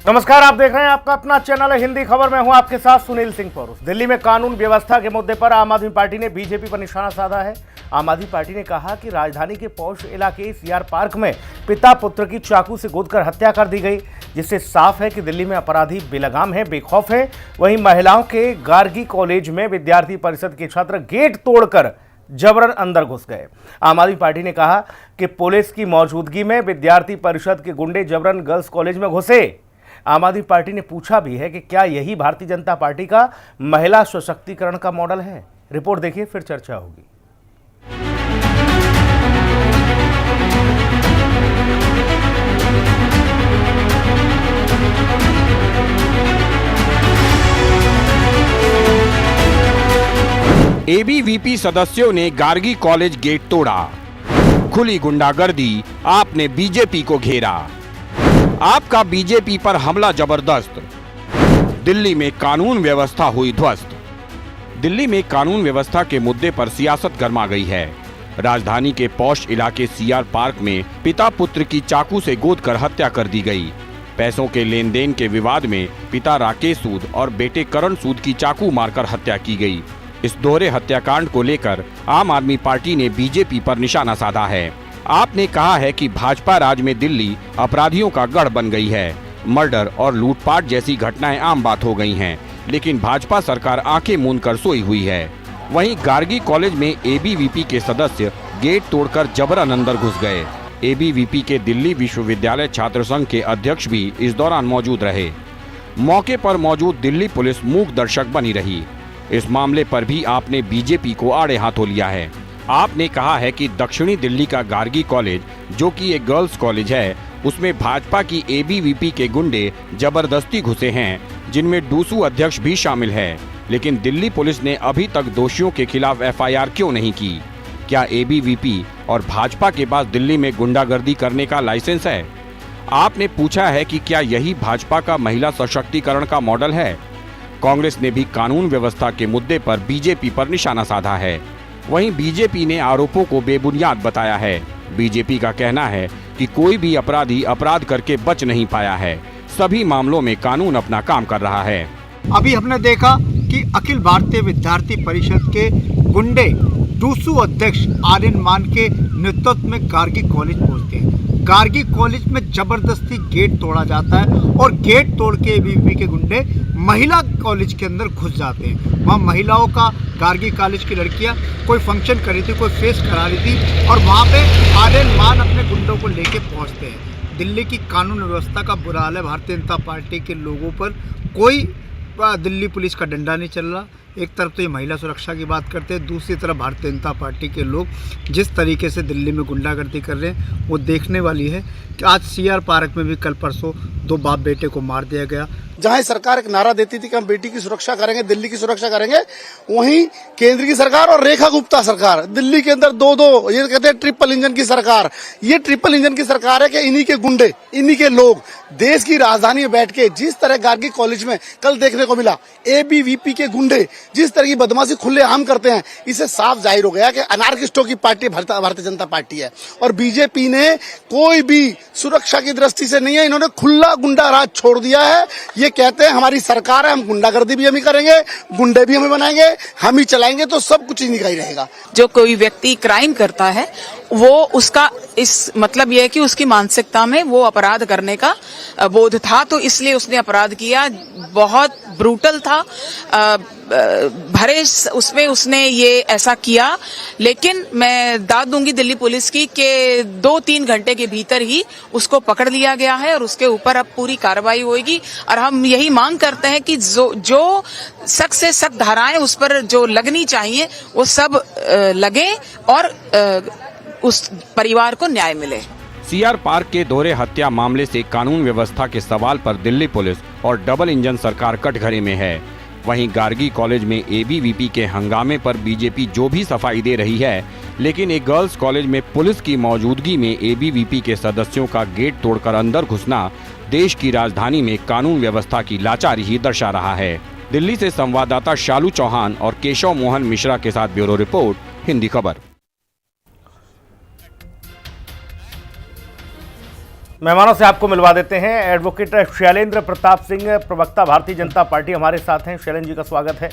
नमस्कार, आप देख रहे हैं आपका अपना चैनल है हिंदी खबर। मैं हूं आपके साथ सुनील सिंह पौरुष। दिल्ली में कानून व्यवस्था के मुद्दे पर आम आदमी पार्टी ने बीजेपी पर निशाना साधा है। आम आदमी पार्टी ने कहा कि राजधानी के पौष इलाके सीआर पार्क में पिता पुत्र की चाकू से गोदकर हत्या कर दी गई, जिससे साफ है कि दिल्ली में अपराधी बेलगाम है, बेखौफ है। वहीं महिलाओं के गार्गी कॉलेज में विद्यार्थी परिषद के छात्र गेट तोड़कर जबरन अंदर घुस गए। आम आदमी पार्टी ने कहा कि पुलिस की मौजूदगी में विद्यार्थी परिषद के गुंडे जबरन गर्ल्स कॉलेज में घुसे। आम आदमी पार्टी ने पूछा भी है कि क्या यही भारतीय जनता पार्टी का महिला सशक्तिकरण का मॉडल है। रिपोर्ट देखिए, फिर चर्चा होगी। एबीवीपी सदस्यों ने गार्गी कॉलेज गेट तोड़ा, खुली गुंडागर्दी, आपने बीजेपी को घेरा, आपका बीजेपी पर हमला जबरदस्त, दिल्ली में कानून व्यवस्था हुई ध्वस्त। दिल्ली में कानून व्यवस्था के मुद्दे पर सियासत गर्मा गई है। राजधानी के पौष इलाके सीआर पार्क में पिता पुत्र की चाकू से गोदकर हत्या कर दी गई। पैसों के लेन देन के विवाद में पिता राकेश सूद और बेटे करण सूद की चाकू मारकर हत्या की गई। इस दोहरे हत्याकांड को लेकर आम आदमी पार्टी ने बीजेपी पर निशाना साधा है। आपने कहा है कि भाजपा राज में दिल्ली अपराधियों का गढ़ बन गई है। मर्डर और लूटपाट जैसी घटनाएं आम बात हो गई हैं, लेकिन भाजपा सरकार आंखें मूंद कर सोई हुई है। वहीं गार्गी कॉलेज में एबीवीपी के सदस्य गेट तोड़कर जबरन अंदर घुस गए। एबीवीपी के दिल्ली विश्वविद्यालय छात्र संघ के अध्यक्ष भी इस दौरान मौजूद रहे। मौके पर मौजूद दिल्ली पुलिस मूक दर्शक बनी रही। इस मामले पर भी आपने बीजेपी को आड़े हाथों लिया है। आपने कहा है कि दक्षिणी दिल्ली का गार्गी कॉलेज, जो कि एक गर्ल्स कॉलेज है, उसमें भाजपा की एबीवीपी के गुंडे जबरदस्ती घुसे हैं, जिनमें डूसू अध्यक्ष भी शामिल है। लेकिन दिल्ली पुलिस ने अभी तक दोषियों के खिलाफ एफआईआर क्यों नहीं की? क्या एबीवीपी और भाजपा के पास दिल्ली में गुंडागर्दी करने का लाइसेंस है? आपने पूछा है कि क्या यही भाजपा का महिला सशक्तिकरण का मॉडल है? कांग्रेस ने भी कानून व्यवस्था के मुद्दे पर बीजेपी पर निशाना साधा है। वहीं बीजेपी ने आरोपों को बेबुनियाद बताया है। बीजेपी का कहना है कि कोई भी अपराधी अपराध करके बच नहीं पाया है। सभी मामलों में कानून अपना काम कर रहा है। अभी हमने देखा कि अखिल भारतीय विद्यार्थी परिषद के गुंडे डूसू अध्यक्ष आर्यन मान के नेतृत्व में गार्गी कॉलेज पहुंचते हैं। गार्गी कॉलेज में जबरदस्ती गेट तोड़ा जाता है और गेट तोड़ के एबीवीपी के गुंडे महिला कॉलेज के अंदर घुस जाते हैं। वहाँ महिलाओं का, गार्गी कॉलेज की लड़कियां कोई फंक्शन कर रही थी, कोई फेस करा रही थी, और वहाँ पे आर्यन मान अपने गुंडों को लेके पहुँचते हैं। दिल्ली की कानून व्यवस्था का बुरा हाल है। भारतीय जनता पार्टी के लोगों पर कोई दिल्ली पुलिस का डंडा नहीं चल रहा। एक तरफ तो ये महिला सुरक्षा की बात करते हैं, दूसरी तरफ भारतीय जनता पार्टी के लोग जिस तरीके से दिल्ली में गुंडागर्दी कर रहे हैं, वो देखने वाली है कि आज सीआर पार्क में भी कल परसों दो बाप बेटे को मार दिया गया। जहां सरकार एक नारा देती थी कि हम बेटी की सुरक्षा करेंगे, दिल्ली की सुरक्षा करेंगे, वहीं केंद्र की सरकार और रेखा गुप्ता सरकार दिल्ली के अंदर दो ये कहते हैं ट्रिपल इंजन की सरकार। ये ट्रिपल इंजन की सरकार है कि इन्हीं के गुंडे, इन्हीं के लोग देश की राजधानी में बैठ के जिस तरह गार्गी कॉलेज में कल देखने को मिला, एबीवीपी के गुंडे जिस तरह की बदमाशी खुलेआम करते हैं, इससे साफ जाहिर हो गया कि अनार्किस्टों की पार्टी भारतीय जनता पार्टी है। और बीजेपी ने कोई भी सुरक्षा की दृष्टि से नहीं है, इन्होंने खुला गुंडा राज छोड़ दिया है। ये कहते हैं हमारी सरकार है, हम गुंडागर्दी भी हम ही करेंगे, गुंडे भी हमें बनाएंगे, हम ही चलाएंगे, तो सब कुछ इन्हीं का ही रहेगा। जो कोई व्यक्ति क्राइम करता है, वो उसका इस मतलब यह है कि उसकी मानसिकता में वो अपराध करने का बोध था, तो इसलिए उसने अपराध किया। बहुत ब्रूटल था, भरे उसमें उसने ये ऐसा किया। लेकिन मैं दाद दूंगी दिल्ली पुलिस की कि 2-3 घंटे के भीतर ही उसको पकड़ लिया गया है और उसके ऊपर अब पूरी कार्रवाई होगी। और हम यही मांग करते हैं कि जो सख्त से सख्त धाराएं उस पर जो लगनी चाहिए वो सब लगे और उस परिवार को न्याय मिले। सीआर पार्क के दोहरे हत्या मामले से कानून व्यवस्था के सवाल पर दिल्ली पुलिस और डबल इंजन सरकार कटघरे में है। वहीं गार्गी कॉलेज में एबीवीपी के हंगामे पर बीजेपी जो भी सफाई दे रही है, लेकिन एक गर्ल्स कॉलेज में पुलिस की मौजूदगी में एबीवीपी के सदस्यों का गेट तोड़कर अंदर घुसना देश की राजधानी में कानून व्यवस्था की लाचारी ही दर्शा रहा है। दिल्ली से संवाददाता शालू चौहान और केशव मोहन मिश्रा के साथ ब्यूरो रिपोर्ट, हिंदी खबर। मेहमानों से आपको मिलवा देते हैं। एडवोकेट शैलेंद्र प्रताप सिंह, प्रवक्ता भारतीय जनता पार्टी, हमारे साथ हैं। शैलेंद्र जी का स्वागत है।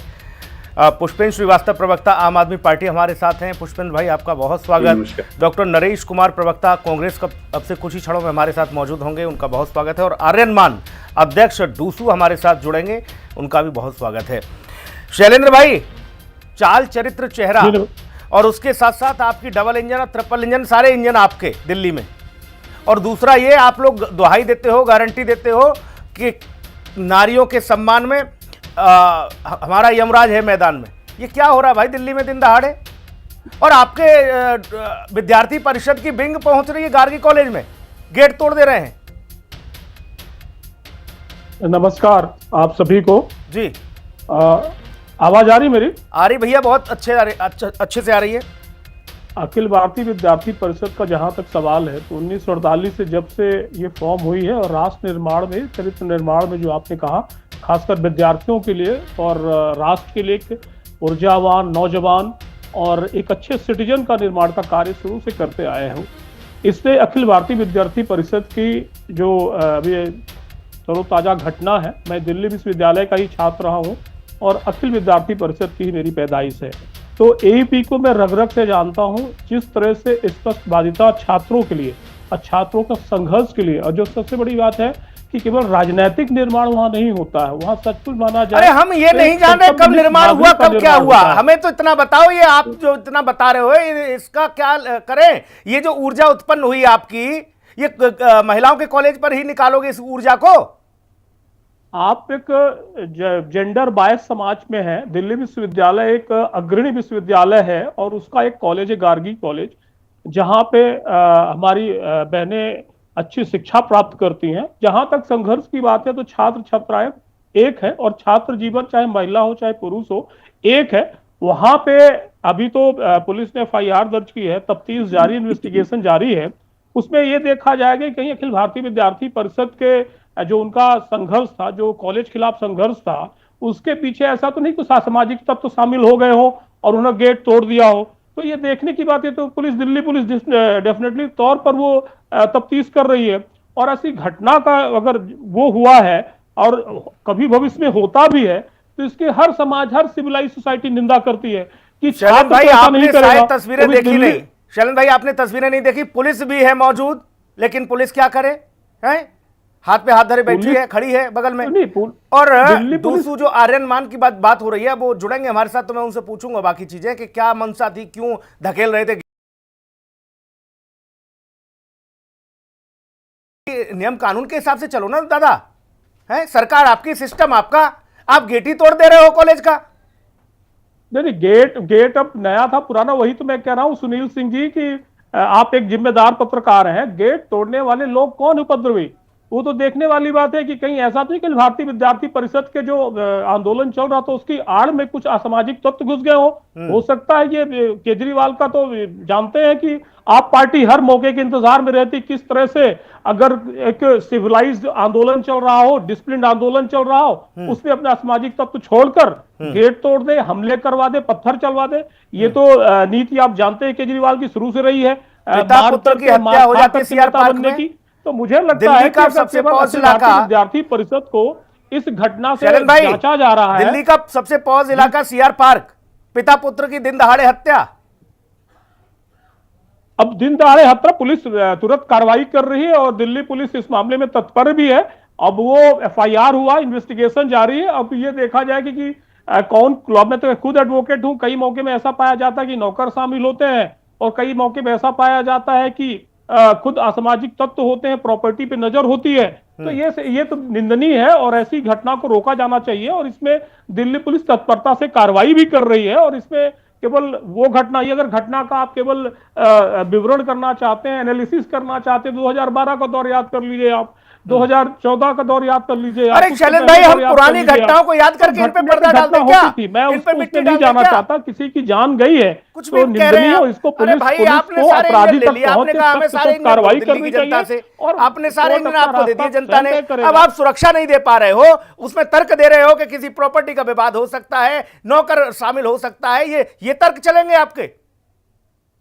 पुष्पेंद्र श्रीवास्तव, प्रवक्ता आम आदमी पार्टी, हमारे साथ हैं। पुष्पेंद्र भाई, आपका बहुत स्वागत। डॉक्टर नरेश कुमार, प्रवक्ता कांग्रेस का, अब से कुछ ही क्षणों में हमारे साथ मौजूद होंगे, उनका बहुत स्वागत है। और आर्यन मान, अध्यक्ष डूसू, हमारे साथ जुड़ेंगे, उनका भी बहुत स्वागत है। शैलेंद्र भाई, चाल चरित्र चेहरा और उसके साथ साथ आपकी डबल इंजन और ट्रिपल इंजन, सारे इंजन आपके दिल्ली में। और दूसरा ये, आप लोग दुहाई देते हो, गारंटी देते हो कि नारियों के सम्मान में हमारा यमराज है मैदान में। ये क्या हो रहा है भाई दिल्ली में दिन दहाड़े? और आपके विद्यार्थी परिषद की विंग पहुंच रही है गार्गी कॉलेज में, गेट तोड़ दे रहे हैं। नमस्कार आप सभी को जी। आवाज आ रही मेरी? आ रही भैया, बहुत अच्छे से आ रही है। अखिल भारतीय विद्यार्थी परिषद का जहां तक सवाल है तो 1948 से जब से ये फॉर्म हुई है और राष्ट्र निर्माण में, चरित्र निर्माण में, जो आपने कहा, खासकर विद्यार्थियों के लिए और राष्ट्र के लिए एक ऊर्जावान नौजवान और एक अच्छे सिटीजन का निर्माण का कार्य शुरू से करते आए हूँ। इससे अखिल भारतीय विद्यार्थी परिषद की जो अभी तरोताजा घटना है, मैं दिल्ली विश्वविद्यालय का ही छात्र रहा हूँ और अखिल विद्यार्थी परिषद की ही मेरी पैदाइश है, तो एईपी को मैं रग रग से जानता हूँ। जिस तरह से स्पष्टवादिता छात्रों के लिए और छात्रों का संघर्ष के लिए, और जो सबसे बड़ी बात है कि केवल राजनीतिक निर्माण वहां नहीं होता है, वहां सचमुच माना जाए। अरे हम ये नहीं जान रहे कब निर्माण हुआ, कब क्या हुआ, हमें तो इतना बताओ। ये आप जो इतना बता रहे हो, इसका क्या करें? ये जो ऊर्जा उत्पन्न हुई आपकी, ये महिलाओं के कॉलेज पर ही निकालोगे इस ऊर्जा को? आप एक जेंडर बायस समाज में है। दिल्ली विश्वविद्यालय एक अग्रणी विश्वविद्यालय है और उसका एक कॉलेज है गार्गी कॉलेज, जहां पे हमारी बहनें अच्छी शिक्षा प्राप्त करती हैं। जहां तक संघर्ष की बात है तो छात्र छात्राएं एक है और छात्र जीवन चाहे महिला हो चाहे पुरुष हो एक है। वहां पे अभी तो पुलिस ने FIR दर्ज की है, तफ्तीश जारी, इन्वेस्टिगेशन जारी है। उसमें यह देखा जाएगा कि कहीं अखिल भारतीय विद्यार्थी परिषद के जो उनका संघर्ष था, जो कॉलेज खिलाफ संघर्ष था, उसके पीछे ऐसा तो नहीं कुछ असामाजिक तत्व शामिल हो गए हो और उन्होंने गेट तोड़ दिया हो। तो ये देखने की बात है, तो दिल्ली पुलिस डेफिनेटली तौर पर वो तफ्तीश कर रही है। और ऐसी घटना का अगर वो हुआ है और कभी भविष्य में होता भी है तो इसके हर समाज, हर सिविलाइज सोसाइटी निंदा करती है कि शैलेंद्र भाई आपने शायद तस्वीरें देखी नहीं। शैलेंद्र भाई आपने तस्वीरें नहीं देखी, पुलिस भी है मौजूद, लेकिन पुलिस क्या करे? हैं, हाथ पे हाथ धरे बैठी है, खड़ी है बगल में। और दूसरी जो आर्यन मान की बात हो रही है, वो जुड़ेंगे हमारे साथ, तो मैं उनसे पूछूंगा बाकी चीजें कि क्या मंशा थी, क्यों धकेल रहे थे। नियम कानून के हिसाब से चलो ना दादा, है सरकार आपकी, सिस्टम आपका, आप गेट ही तोड़ दे रहे हो कॉलेज का। नहीं, गेट अब नया था, पुराना वही तो मैं कह रहा हूं सुनील सिंह जी कि आप एक जिम्मेदार पत्रकार हैं। गेट तोड़ने वाले लोग कौन उपद्रवी, वो तो देखने वाली बात है कि कहीं ऐसा तो नहीं कि भारतीय विद्यार्थी परिषद के जो आंदोलन चल रहा था उसकी आड़ में कुछ असामाजिक तत्व घुस गए हो सकता है। ये केजरीवाल का तो जानते हैं कि आप पार्टी हर मौके के इंतजार में रहती, किस तरह से अगर एक सिविलाइज्ड आंदोलन चल रहा हो, डिसिप्लिन आंदोलन चल रहा हो, उसमें अपने असामाजिक तत्व छोड़कर गेट तोड़ दे, हमले करवा दे, पत्थर चलवा दे। ये तो नीति आप जानते हैं केजरीवाल की शुरू से रही है, पुत्र की हत्या हो जाती है सीआर पार्क में। की। तो मुझे लगता है कि सबसे पॉज इलाका विद्यार्थी परिषद को इस घटना से जांचा जा रहा है। दिल्ली का सबसे पॉज इलाका सीआर पार्क, पिता पुत्र की दिन दहाड़े हत्या। अब दिन दहाड़े हत्या, पुलिस तुरंत कार्रवाई कर रही है और दिल्ली पुलिस इस मामले में तत्पर भी है। अब वो FIR हुआ, इन्वेस्टिगेशन जारी है। अब ये देखा जाएगा कि कौन, मैं तो खुद एडवोकेट हूं, कई मौके में ऐसा पाया जाता है कि नौकर शामिल होते हैं और कई मौके में ऐसा पाया जाता है कि खुद असामाजिक तत्व होते हैं, प्रॉपर्टी पे नजर होती है। तो ये तो निंदनीय है और ऐसी घटना को रोका जाना चाहिए और इसमें दिल्ली पुलिस तत्परता से कार्रवाई भी कर रही है। और इसमें केवल वो घटना, ये अगर घटना का आप केवल विवरण करना चाहते हैं, एनालिसिस करना चाहते हैं, 2012 का दौर याद कर लीजिए, आप 2014 का दौर याद कर लीजिए। अरे शैलेंद्र भाई, हम पुरानी घटनाओं को याद करके इन पे पर्दा डाल दें क्या? मैं उसमें नहीं जाना चाहता, किसी की जान गई है तो निंदनीय हो, इसको पुलिस को अपराधी तक पहुंचे कार्रवाई करनी चाहिए। और आपने सारे इंजन आपको दे दिए जनता ने, अब आप सुरक्षा नहीं दे पा रहे हो, उसमें तर्क दे रहे हो कि किसी प्रॉपर्टी का विवाद हो सकता है, नौकर शामिल हो सकता है, ये तर्क चलेंगे आपके?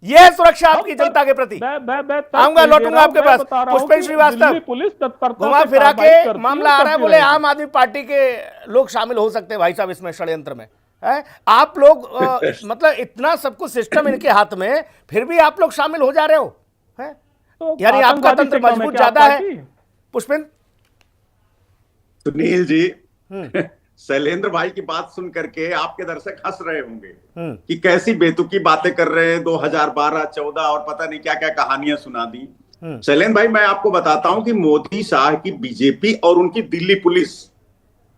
ये है सुरक्षा आपकी जनता के प्रति। आऊंगा, लौटूंगा आपके पास। पुष्पेंद्र श्रीवास्तव, पुलिस तत्परता घुमा से फिरा कार्रवाई के करती मामला है, आ रहा है, करती बोले रहेगी। आम आदमी पार्टी के लोग शामिल हो सकते हैं भाई साहब इसमें, षड्यंत्र में है। आप लोग मतलब इतना सब कुछ सिस्टम इनके हाथ में, फिर भी आप लोग शामिल हो जा रहे हो, है? तो यानी आपका आतंकवादी तंत्र से कम है मजबूत क्या ज्यादा है। पार्टी? पुष्पेंद्र, सुनील जी, शैलेंद्र भाई की बात सुन करके आपके दर्शक हंस रहे होंगे कि कैसी बेतुकी बातें कर रहे हैं, 2012, 14 और पता नहीं क्या क्या कहानियां सुना दी। शैलेंद्र भाई, मैं आपको बताता हूं कि मोदी शाह की बीजेपी और उनकी दिल्ली पुलिस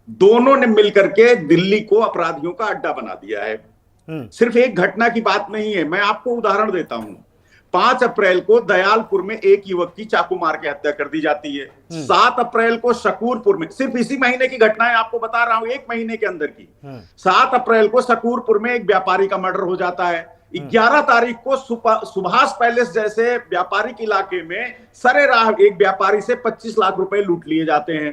दोनों ने मिलकर के दिल्ली को अपराधियों का अड्डा बना दिया है। सिर्फ एक घटना की बात नहीं है, मैं आपको उदाहरण देता हूं। 5 अप्रैल को दयालपुर में एक युवक की चाकू मार के हत्या कर दी जाती है। 7 अप्रैल को शकूरपुर में, सिर्फ इसी महीने की घटना है, आपको बता रहा हूं, एक महीने के अंदर की। 7 अप्रैल को शकूरपुर में एक व्यापारी का मर्डर हो जाता है। 11 तारीख को सुभाष पैलेस जैसे व्यापारिक इलाके में सरेराह एक व्यापारी से 25 लाख रुपए लूट लिए जाते हैं।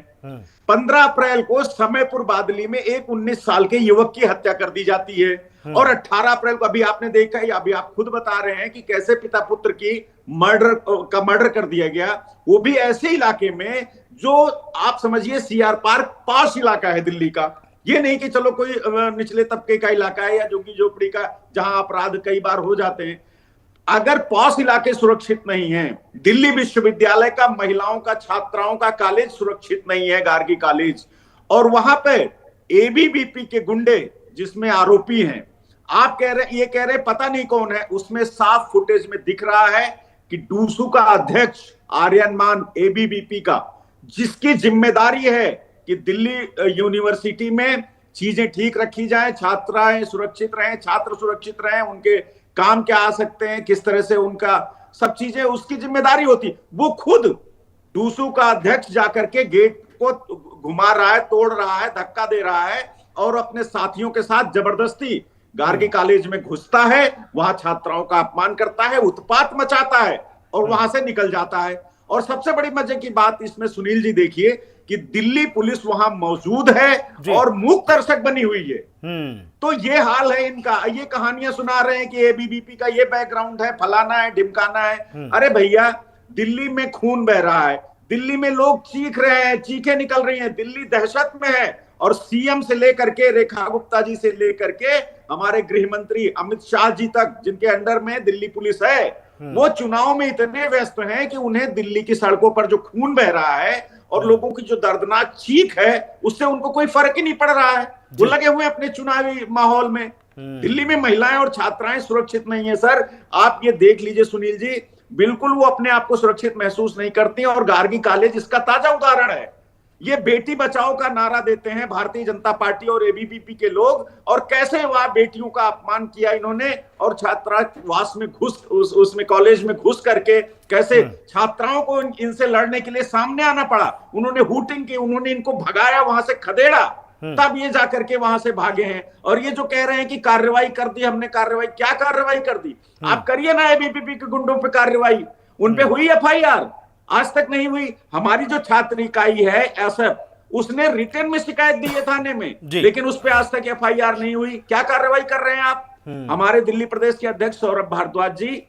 15 अप्रैल को समयपुर बादली में एक 19 साल के युवक की हत्या कर दी जाती है। और 18 अप्रैल को अभी आपने देखा है, अभी आप खुद बता रहे हैं कि कैसे पिता पुत्र की मर्डर कर दिया गया, वो भी ऐसे इलाके में जो आप समझिए सीआर पार्क पास इलाका है दिल्ली का। ये नहीं कि चलो कोई निचले तबके का इलाका है या झुग्गी झोपड़ी का जहां अपराध कई बार हो जाते हैं। अगर पॉश इलाके सुरक्षित नहीं है, दिल्ली विश्वविद्यालय का महिलाओं का छात्राओं का कॉलेज सुरक्षित नहीं है, गार्गी कॉलेज, और वहां पे एबीवीपी के गुंडे जिसमें आरोपी हैं, आप कह रहे, ये कह रहे पता नहीं कौन है, उसमें साफ फुटेज में दिख रहा है कि डूसू का अध्यक्ष आर्यन मान एबीवीपी का, जिसकी जिम्मेदारी है कि दिल्ली यूनिवर्सिटी में चीजें ठीक रखी जाए, छात्राएं सुरक्षित रहें, छात्र सुरक्षित रहें, उनके काम क्या आ सकते हैं, किस तरह से उनका सब चीजें उसकी जिम्मेदारी होती। वो खुद डूसू का अध्यक्ष जाकर के गेट को घुमा रहा है, तोड़ रहा है, धक्का दे रहा है और अपने साथियों के साथ जबरदस्ती गार्गी कॉलेज में घुसता है, वहां छात्राओं का अपमान करता है, उत्पात मचाता है और वहां से निकल जाता है। और सबसे बड़ी मजे की बात इसमें सुनील जी देखिए कि दिल्ली पुलिस वहां मौजूद है और मूक दर्शक बनी हुई है। तो ये हाल है इनका। ये कहानियां सुना रहे हैं कि एबीवीपी का ये बैकग्राउंड है, फलाना है, ढिमकाना है। अरे भैया, दिल्ली में खून बह रहा है, दिल्ली में लोग चीख रहे हैं, चीखें निकल रही हैं, दिल्ली दहशत में है। और सीएम से लेकर के रेखा गुप्ता जी से लेकर के हमारे गृह मंत्री अमित शाह जी तक, जिनके अंडर में दिल्ली पुलिस है, वो चुनाव में इतने व्यस्त हैं कि उन्हें दिल्ली की सड़कों पर जो खून बह रहा है और लोगों की जो दर्दनाक चीख है, उससे उनको कोई फर्क ही नहीं पड़ रहा है। वो लगे हुए अपने चुनावी माहौल में। दिल्ली में महिलाएं और छात्राएं सुरक्षित नहीं है सर। आप ये देख लीजिए सुनील जी, बिल्कुल वो अपने आप को सुरक्षित महसूस नहीं करती और गार्गी कॉलेज इसका ताजा उदाहरण है। ये बेटी बचाओ का नारा देते हैं भारतीय जनता पार्टी और एबीवीपी के लोग, और कैसे वहां बेटियों का अपमान किया इन्होंने और छात्रावास में उसमें कॉलेज में घुस करके कैसे छात्राओं को इनसे लड़ने के लिए सामने आना पड़ा। उन्होंने हूटिंग की, उन्होंने इनको भगाया, वहां से खदेड़ा, तब ये जाकर के वहां से भागे हैं। और ये जो कह रहे हैं कि कार्रवाई कर दी हमने, कार्रवाई क्या कार्रवाई कर दी? आप करिए ना एबीवीपी के गुंडों पे कार्रवाई, उनपे हुई एफआईआर? आज तक नहीं हुई। हमारी जो छात्र इकाई है एसएफ, उसने रिटर्न में शिकायत दी है थाने में, लेकिन उस पर आज तक एफआईआर नहीं हुई। क्या कार्रवाई कर रहे हैं आप? हमारे दिल्ली प्रदेश के अध्यक्ष सौरभ भारद्वाज जी,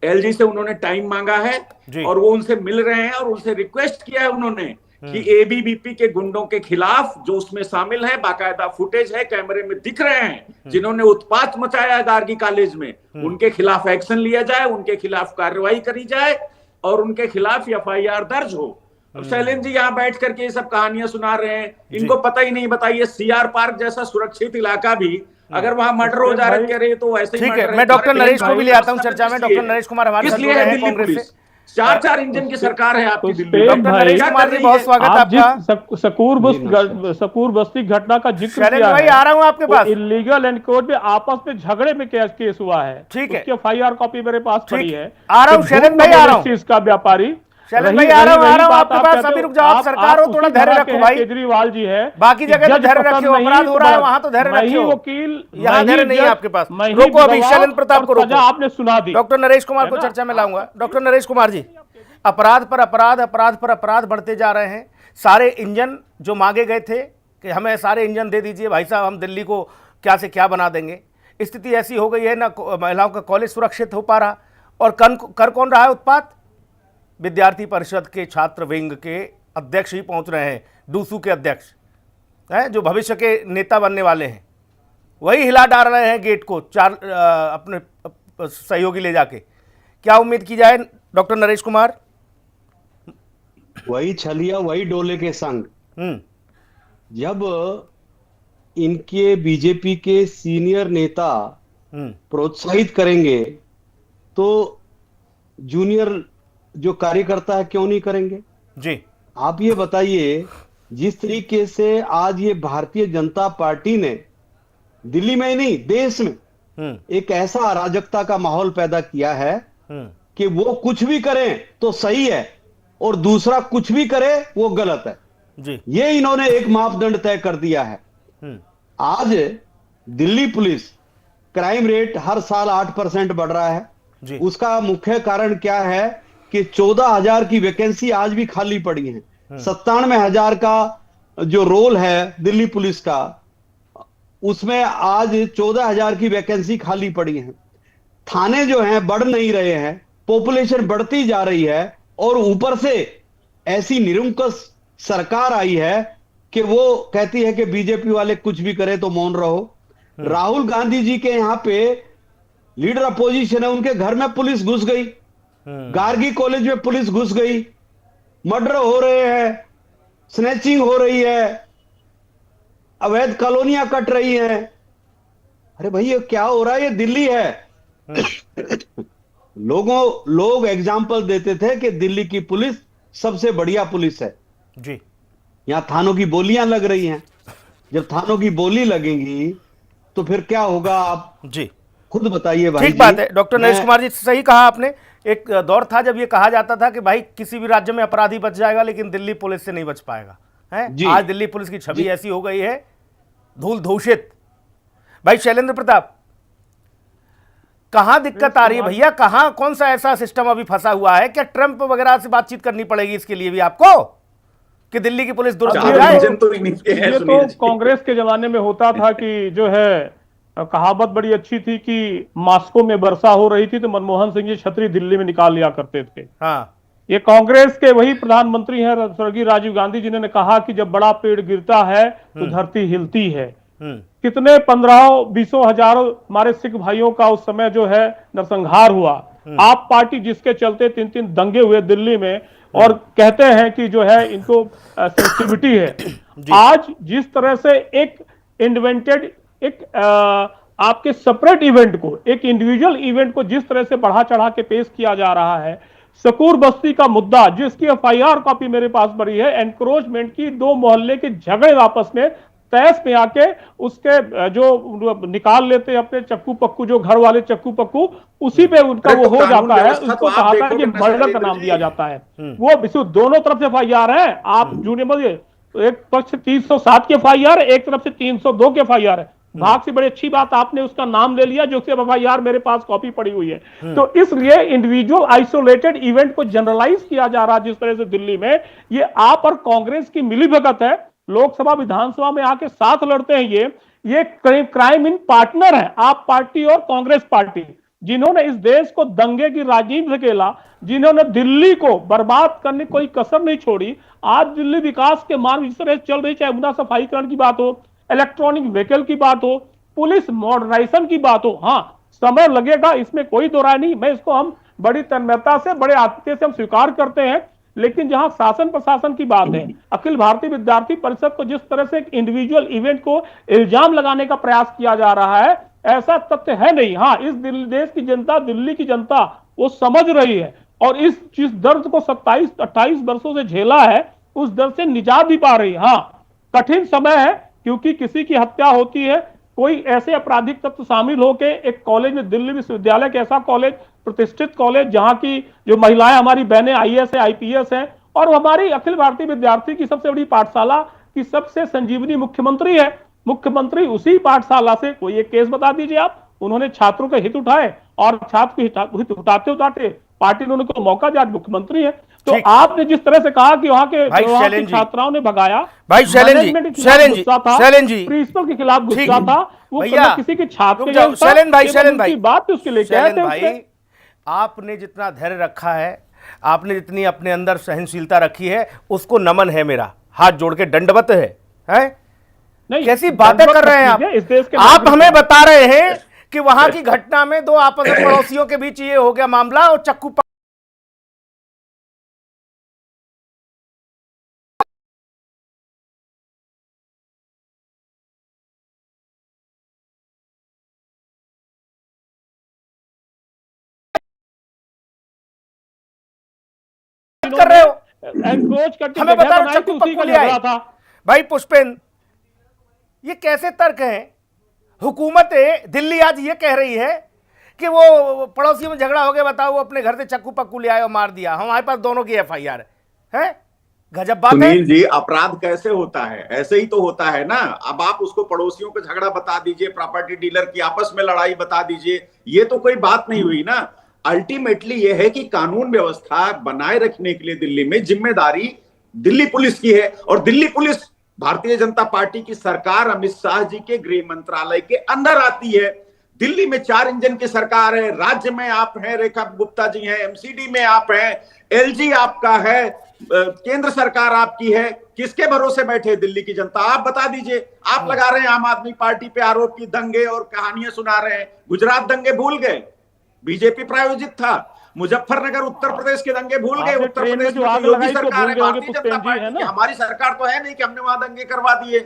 एलजी से उन्होंने टाइम मांगा है और वो उनसे मिल रहे हैं और उनसे रिक्वेस्ट किया है उन्होंने कि एबीवीपी के गुंडों के खिलाफ जो उसमें शामिल है, बाकायदा फुटेज है, कैमरे में दिख रहे हैं, जिन्होंने उत्पात मचाया है गार्गी कॉलेज में, उनके खिलाफ एक्शन लिया जाए, उनके खिलाफ कार्रवाई करी जाए और उनके खिलाफ एफआईआर दर्ज हो। शैलेंद्र जी यहाँ बैठ करके ये सब कहानियां सुना रहे हैं, इनको पता ही नहीं। बताइए, सीआर पार्क जैसा सुरक्षित इलाका भी अगर वहां मर्डर हो जा रहे तो वैसे ही। ठीक है, मैं डॉक्टर नरेश को भी ले आता हूँ चर्चा में। डॉक्टर नरेश कुमार हमारे साथ जुड़े हैं कांग्रेस से। 4 इंजन की सरकार है आपकी दिल्ली। डॉक्टर नरेश कुमार जी, बहुत स्वागत आपका। सकूर बस्ती घटना का जिक्र शैलेंद्र किया भाई, है, आ रहा हूँ आपके पास। इलीगल एनकोड में आपस में झगड़े में केस हुआ है। ठीक है, उसकी एफआईआर कॉपी मेरे पास पड़ी है। आ रहा हूँ शैलेंद्र भाई, आ रहा हूँ। इसका व्यापारी शैलेंद्र भाई, आ रहा हूँ आपके पास। अभी रुक जाओ, आप सरकार हो, थोड़ा धैर्य रखो भाई। केजरीवाल जी है, बाकी जगह तो धैर्य रखियो, अपराध हो रहा है वहां तो धैर्य रखियो। वकील यहाँ धैर्य नहीं है आपके पास। रोको अभी, शैलेंद्र प्रताप को रोको। आपने सुना दी। डॉक्टर नरेश कुमार को चर्चा में लाऊंगा। डॉक्टर नरेश कुमार जी, अपराध पर अपराध, अपराध पर अपराध बढ़ते जा रहे हैं। सारे इंजन जो मांगे गए थे कि हमें सारे इंजन दे दीजिए भाई साहब, हम दिल्ली को क्या से क्या बना देंगे, स्थिति ऐसी हो गई है, ना महिलाओं का कॉलेज सुरक्षित हो पा रहा, और कर कौन रहा है उत्पात? विद्यार्थी परिषद के छात्र विंग के अध्यक्ष ही पहुंच रहे हैं, डूसू के अध्यक्ष हैं, जो भविष्य के नेता बनने वाले हैं, वही हिला डाल रहे हैं गेट को, अपने सहयोगी ले जाके। क्या उम्मीद की जाए डॉक्टर नरेश कुमार? वही छलिया वही डोले के संग। जब इनके बीजेपी के सीनियर नेता प्रोत्साहित करेंगे तो जूनियर जो कार्यकर्ता है क्यों नहीं करेंगे जी? आप ये बताइए, जिस तरीके से आज ये भारतीय जनता पार्टी ने दिल्ली में ही नहीं देश में एक ऐसा अराजकता का माहौल पैदा किया है कि वो कुछ भी करें तो सही है और दूसरा कुछ भी करे वो गलत है जी। ये इन्होंने एक मापदंड तय कर दिया है। आज दिल्ली पुलिस क्राइम रेट हर साल 8% बढ़ रहा है जी। उसका मुख्य कारण क्या है कि 14,000 की वैकेंसी आज भी खाली पड़ी है। 97,000 का जो रोल है दिल्ली पुलिस का, उसमें आज 14,000 की वैकेंसी खाली पड़ी है। थाने जो हैं बढ़ नहीं रहे हैं, पॉपुलेशन बढ़ती जा रही है, और ऊपर से ऐसी निरंकुश सरकार आई है कि वो कहती है कि बीजेपी वाले कुछ भी करे तो मौन रहो। राहुल गांधी जी के यहां पे लीडर अपोजिशन है, उनके घर में पुलिस घुस गई, गार्गी कॉलेज में पुलिस घुस गई, मर्डर हो रहे हैं, स्नैचिंग हो रही है, अवैध कॉलोनियां कट रही हैं। अरे भाई ये क्या हो रहा है? ये दिल्ली है। लोग एग्जाम्पल देते थे कि दिल्ली की पुलिस सबसे बढ़िया पुलिस है जी। यहां थानों की बोलियां लग रही हैं। जब थानों की बोली लगेंगी तो फिर क्या होगा, आप जी खुद बताइए भाई। ठीक बात है डॉक्टर नरेश कुमार जी, सही कहा आपने। एक दौर था जब ये कहा जाता था कि भाई किसी भी राज्य में अपराधी बच जाएगा लेकिन दिल्ली पुलिस से नहीं बच पाएगा, है? आज दिल्ली पुलिस की छवि ऐसी हो गई है, धूल धूषित। भाई शैलेंद्र प्रताप, कहां दिक्कत आ रही है भैया? कहां कौन सा ऐसा सिस्टम अभी फंसा हुआ है? क्या ट्रंप वगैरह से बातचीत करनी पड़ेगी इसके लिए भी आपको कि दिल्ली की पुलिस दुरुस्त हो जाए? ये तो कांग्रेस के जमाने में होता था कि जो है, कहावत बड़ी अच्छी थी कि मास्को में वर्षा हो रही थी तो मनमोहन सिंह जी छतरी दिल्ली में निकाल लिया करते थे। हाँ, ये कांग्रेस के वही प्रधानमंत्री हैं स्वर्गीय राजीव गांधी, जिन्होंने कहा कि जब बड़ा पेड़ गिरता है तो धरती हिलती है। कितने 15-20 हजारों हमारे सिख भाइयों का उस समय जो है नरसंहार हुआ। आप पार्टी जिसके चलते 3-3 दंगे हुए दिल्ली में, और कहते हैं कि जो है इनको सेंसिटिविटी है। आज जिस तरह से एक इन्वेंटेड एक आपके सेपरेट इवेंट को, एक इंडिविजुअल इवेंट को जिस तरह से बढ़ा चढ़ा के पेश किया जा रहा है, सकूर बस्ती का मुद्दा जिसकी FIR कॉपी मेरे पास बड़ी है, एनक्रोचमेंट की, 2 मोहल्ले के झगड़े आपस में तहस में आके उसके जो निकाल लेते हैं अपने चक्कू पक्कू, जो घर वाले चक्कू पक्कू, उसी पे उनका वो हो जाता है। उसको कहा था कि मर्डर का नाम दिया जाता है। वो विशुद्ध दोनों तरफ से FIR है। आप जूनियर बोलिए, एक पक्ष से 307 की FIR, एक तरफ से 302 की FIR है। भाग से बड़ी अच्छी बात आपने उसका नाम ले लिया, जो कि FIR मेरे पास कॉपी पड़ी हुई है। तो इसलिए इंडिविजुअल आइसोलेटेड इवेंट को जनरलाइज किया जा रहा है जिस तरह से दिल्ली में, ये आप और कांग्रेस की मिलीभगत है। लोकसभा विधानसभा में आके साथ लड़ते हैं। ये क्राइम इन पार्टनर है, आप पार्टी और कांग्रेस पार्टी, जिन्होंने इस देश को दंगे की राजनीति से खेला, जिन्होंने दिल्ली को बर्बाद करने कोई कसर नहीं छोड़ी। आज दिल्ली विकास के मार्ग जिस तरह चल रही, चाहे मुद्दा सफाईकरण की बात हो, इलेक्ट्रॉनिक व्हीकल की बात हो, पुलिस मॉडर्नाइजेशन की बात हो, हाँ समय लगेगा, इसमें कोई दो राय नहीं। मैं इसको हम बड़ी तन्मयता से, बड़े आतिथ्य से हम स्वीकार करते हैं। लेकिन जहां शासन प्रशासन की बात है, अखिल भारतीय विद्यार्थी परिषद को जिस तरह से एक इंडिविजुअल इवेंट को इल्जाम लगाने का प्रयास किया जा रहा है, ऐसा तथ्य है नहीं। हाँ, इस देश की जनता, दिल्ली की जनता वो समझ रही है, और इस जिस दर्द को 27-28 वर्षों से झेला है, उस दर्द से निजात भी पा रही है। हाँ, कठिन समय है, क्योंकि किसी की हत्या होती है, कोई ऐसे आपराधिक तत्व शामिल होकर एक कॉलेज में, दिल्ली विश्वविद्यालय के ऐसा कॉलेज, प्रतिष्ठित कॉलेज, जहां की जो महिलाएं हमारी बहनें IAS है, IPS हैं, और हमारी अखिल भारतीय विद्यार्थी की सबसे बड़ी पाठशाला की सबसे संजीवनी मुख्यमंत्री है। मुख्यमंत्री उसी पाठशाला से, कोई एक केस बता दीजिए आप, उन्होंने छात्रों के हित उठाए, और छात्र के हित उठाते उठाते पार्टी ने उनको मौका दिया, मुख्यमंत्री है। तो ठीक। आपने जिस तरह से कहा कि वहां के भाई वहां शैलेंद्र की जी। छात्राओं ने भगाया, भाई शैलेंद्र जी, मैनेजमेंट के खिलाफ शैलेंद्र जी, गुस्सा था, शैलेंद्र जी, प्रिंसिपल के खिलाफ ठीक गुस्सा है। था, वो भैया, मतलब किसी के छात्र रुक के जाओ, गुस्सा, शैलेंद्र भाई, केवल शैलेंद्र भाई, उनकी बात उसके लेके आए थे शैलेंद्र उससे। भाई, आपने जितना धैर्य रखा है, आपने जितनी अपने अंदर सहनशीलता रखी है, उसको नमन है मेरा, हाथ जोड़ के दंडवत है, हैं? नहीं, कैसी बातें कर रहे हैं आप? इस देश के आप नागरिक हमें हैं। बता रहे हैं कि वहां की घटना में दो आपस में पड़ोसियों के बीच ये हो गया मामला और चक्कू कर रहे हो, एनक्रोच करके हमें जगह बता रहे बनाई हो थी, चक्कू उसी पक्कू का ले आए। झगड़ा था। भाई पुष्पेंद्र, ये कैसे तर्क हैं? हुकूमत दिल्ली आज ये कह रही है कि वो पड़ोसियों में झगड़ा हो गया, बताओ, वो अपने घर से चक्कू पक्कू ले आए और मार दिया, हमारे पास दोनों की FIR है। गजब बात है। सुनील जी, अपराध कैसे होता है? ऐसे ही तो होता है ना। अब आप उसको पड़ोसियों का झगड़ा बता दीजिए, प्रॉपर्टी डीलर की आपस में लड़ाई बता दीजिए, ये तो कोई बात नहीं हुई ना। अल्टीमेटली ये है कि कानून व्यवस्था बनाए रखने के लिए दिल्ली में जिम्मेदारी दिल्ली पुलिस की है, और दिल्ली पुलिस भारतीय जनता पार्टी की सरकार, अमित शाह जी के गृह मंत्रालय के अंदर आती है। दिल्ली में 4 इंजन की सरकार है, राज्य में आप हैं, रेखा गुप्ता जी हैं, MCD में आप हैं, LG आपका है, केंद्र सरकार आपकी है। किसके भरोसे बैठे दिल्ली की जनता? आप बता दीजिए। आप लगा रहे हैं आम आदमी पार्टी पे आरोप की दंगे और कहानियां सुना रहे हैं। गुजरात दंगे भूल गए, बीजेपी प्रायोजित था। मुजफ्फरनगर उत्तर प्रदेश के दंगे भूल गए, उत्तर प्रदेश में तो योगी सरकार है, भारतीय जनता पार्टी की, हमारी सरकार तो है नहीं कि हमने वहां दंगे करवा दिए।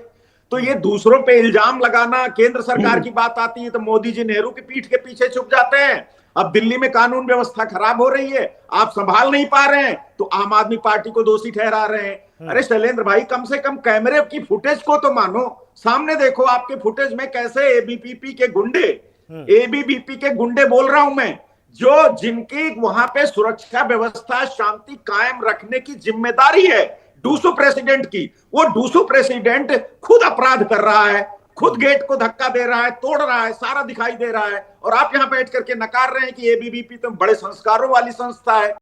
तो ये दूसरों पे इल्जाम लगाना, केंद्र सरकार की बात आती है तो मोदी जी नेहरू की पीठ के पीछे छुप जाते हैं। अब दिल्ली में कानून व्यवस्था खराब हो रही है, आप संभाल नहीं पा रहे हैं तो आम आदमी पार्टी को दोषी ठहरा रहे हैं। अरे शैलेंद्र भाई, कम से कम कैमरे की फुटेज को तो मानो, सामने देखो आपके फुटेज में कैसे एबीवीपी के गुंडे बोल रहा हूं मैं, जो जिनकी वहां पे सुरक्षा व्यवस्था, शांति कायम रखने की जिम्मेदारी है डूसू प्रेसिडेंट की, वो डूसू प्रेसिडेंट खुद अपराध कर रहा है, खुद गेट को धक्का दे रहा है, तोड़ रहा है, सारा दिखाई दे रहा है, और आप यहां बैठ करके नकार रहे हैं कि एबीवीपी तो बड़े संस्कारों वाली संस्था है।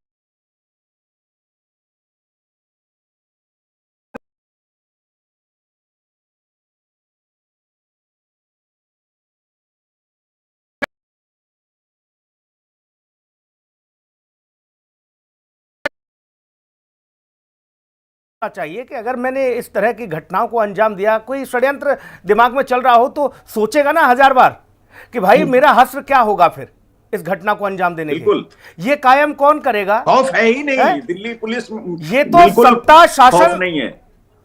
चाहिए कि अगर मैंने इस तरह की घटनाओं को अंजाम दिया, कोई षड्यंत्र दिमाग में चल रहा हो तो सोचेगा ना 1000 बार कि भाई मेरा हश्र क्या होगा फिर इस घटना को अंजाम देने बिल्कुल। के। ये कायम कौन करेगा? खौफ है ही नहीं है? दिल्ली पुलिस, ये तो सत्ता शासन नहीं है।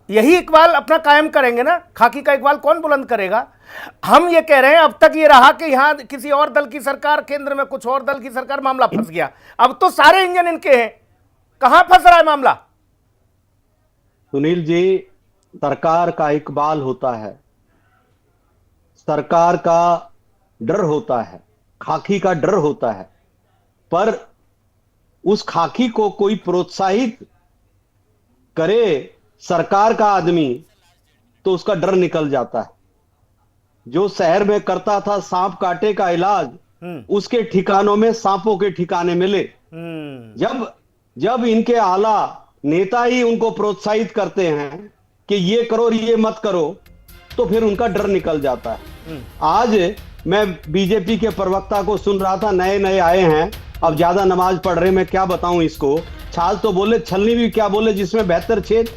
यही इकबाल अपना कायम करेंगे ना, खाकी का इकबाल कौन बुलंद करेगा? हम ये कह रहे हैं अब तक ये रहा कि यहां किसी और दल की सरकार, केंद्र में कुछ और दल की सरकार, मामला फंस गया। अब तो सारे इंजन इनके हैं, कहां फंस रहा है मामला? सुनील जी, सरकार का इकबाल होता है, सरकार का डर होता है, खाकी का डर होता है, पर उस खाकी को कोई प्रोत्साहित करे सरकार का आदमी तो उसका डर निकल जाता है। जो शहर में करता था सांप काटे का इलाज, उसके ठिकानों में सांपों के ठिकाने मिले। जब इनके आला नेता ही उनको प्रोत्साहित करते हैं कि ये करो और ये मत करो, तो फिर उनका डर निकल जाता है। आज मैं बीजेपी के प्रवक्ता को सुन रहा था, नए नए आए हैं, अब ज्यादा नमाज पढ़ रहे, मैं क्या बताऊं इसको। छाल तो बोले, छलनी भी क्या बोले, जिसमें 72 छेद।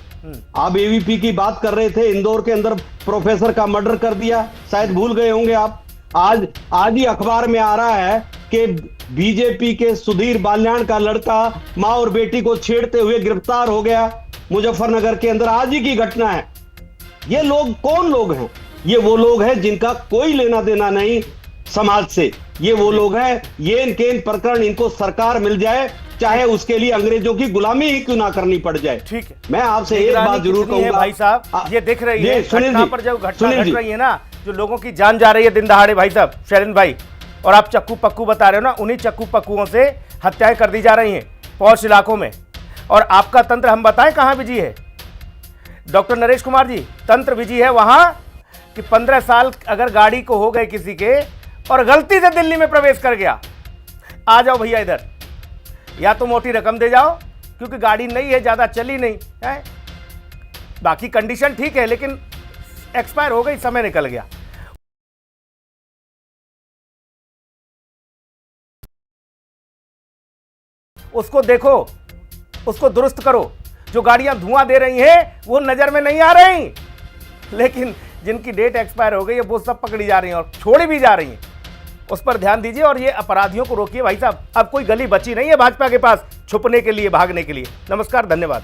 आप एवीपी की बात कर रहे थे, इंदौर के अंदर प्रोफेसर का मर्डर कर दिया, शायद भूल गए होंगे आप। आज ही अखबार में आ रहा है कि बीजेपी के सुधीर बाल्याण का लड़का मां और बेटी को छेड़ते हुए गिरफ्तार हो गया मुजफ्फरनगर के अंदर। आज ही की घटना है। ये लोग कौन लोग हैं? ये वो लोग हैं जिनका कोई लेना देना नहीं समाज से। ये वो लोग हैं, येन केन प्रकरण इनको सरकार मिल जाए, चाहे उसके लिए अंग्रेजों की गुलामी ही क्यों ना करनी पड़ जाए। ठीक है, मैं आपसे एक बात जरूर कहूंगा भाई साहब, ये दिख रही है घटना पर, जो घटना घट रही है ना, जो लोगों की जान जा रही है दिन दहाड़े, भाई साहब शैलेंद्र भाई, और आप चक्कू पक्कू बता रहे हो ना, उन्हीं चक्कू पक्कुओं से हत्याएं कर दी जा रही हैं पौष इलाकों में। और आपका तंत्र हम बताएं कहां बिजी है? डॉक्टर नरेश कुमार जी, तंत्र बिजी है वहां कि 15 साल अगर गाड़ी को हो गए किसी के और गलती से दिल्ली में प्रवेश कर गया, आ जाओ भैया इधर, या तो मोटी रकम दे जाओ क्योंकि गाड़ी नई है, ज़्यादा चली नहीं है, बाकी कंडीशन ठीक है, लेकिन एक्सपायर हो गई, समय निकल गया। उसको देखो, उसको दुरुस्त करो। जो गाड़ियां धुआं दे रही हैं वो नजर में नहीं आ रही, लेकिन जिनकी डेट एक्सपायर हो गई है वो सब पकड़ी जा रही हैं और छोड़ी भी जा रही हैं। उस पर ध्यान दीजिए और ये अपराधियों को रोकिए भाई साहब। अब कोई गली बची नहीं है भाजपा के पास छुपने के लिए, भागने के लिए। नमस्कार, धन्यवाद।